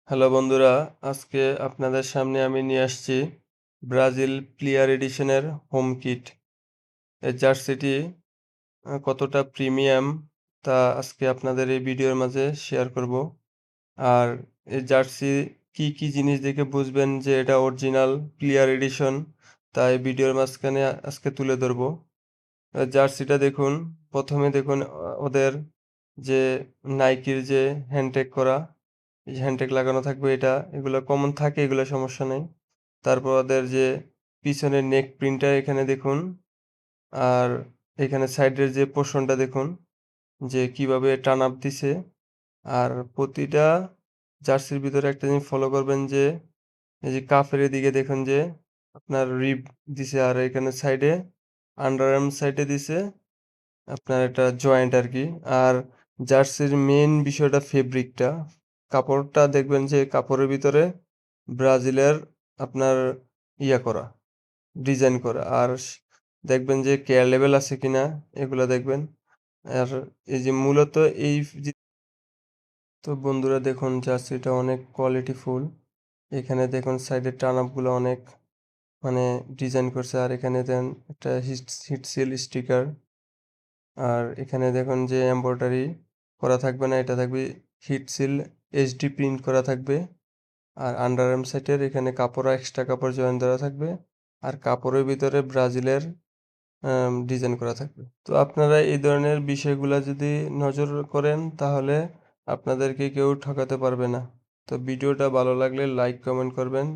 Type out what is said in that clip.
Hello বন্ধুরা, আজকে আপনাদের সামনে আমি নিয়ে আসছি ব্রাজিল প্লেয়ার এডিশনের হোম কিট। এই জার্সিটি কতটা প্রিমিয়াম তা আজকে আপনাদের এই ভিডিওর মাঝে শেয়ার করব। আর এই জার্সি কি জিনিস দেখে বুঝবেন যে এটা অরিজিনাল প্লেয়ার এডিশন তা এই ভিডিওর মাঝখানে আজকে তুলে ধরব। জার্সিটা দেখুন, প্রথমে দেখুন ওদের যে নাইকির যে হ্যান্ডটেগ করা, এই যে হ্যান্ডটেগ লাগানো থাকবে এগুলো কমন থাকে, এগুলো সমস্যা নেই। তারপর ওদের যে পিছনের নেক প্রিন্টটা এখানে দেখুন, আর এখানে সাইডের যে পোরশনটা দেখুন যে কিভাবে টার্ন আপ দিছে। আর প্রতিটা জার্সির ভিতরে একটা জিনিস ফলো করবেন যে এই যে কাফের এদিকে দেখুন যে আপনার রিব দিছে, আর এখানে সাইডে আন্ডার আর্ম সাইডে দিছে আপনার এটা জয়েন্ট আরকি। আর জার্সির মেইন বিষয়টা ফেব্রিকটা। কাপড়টা দেখবেন যে কাপড়ের ভিতরে ব্রাজিলের আপনার করা, ডিজাইন করা। আর দেখবেন যে কেয়ার লেভেল আছে কিনা এগুলা দেখবেন। আর এই যে মূলত এই যে তো বন্ধুরা দেখুন জার্সিটা অনেক কোয়ালিটিফুল। এখানে দেখুন সাইডের টার্ন আপ গুলো অনেক মানে ডিজাইন করছে। আর এখানে দেন একটা হিট সিল স্টিকার। আর এখানে দেখুন যে এমব্রয়ডারি করা থাকবে না, এটা থাকবে হিট সিল এইচডি প্রিন্ট করা থাকবে। আর আন্ডার আর্ম সাইটের এখানে কাপড়, এক্সট্রা কাপড় জয়েন দেওয়া থাকবে। আর কাপড়ের ভিতরে ব্রাজিলের ডিজাইন করা থাকবে। তো আপনারা এই ধরনের বিষয়গুলা যদি নজর করেন তাহলে আপনাদেরকে কেউ ঠকাতে পারবে না। তো ভিডিওটা ভালো লাগলে লাইক কমেন্ট করবেন।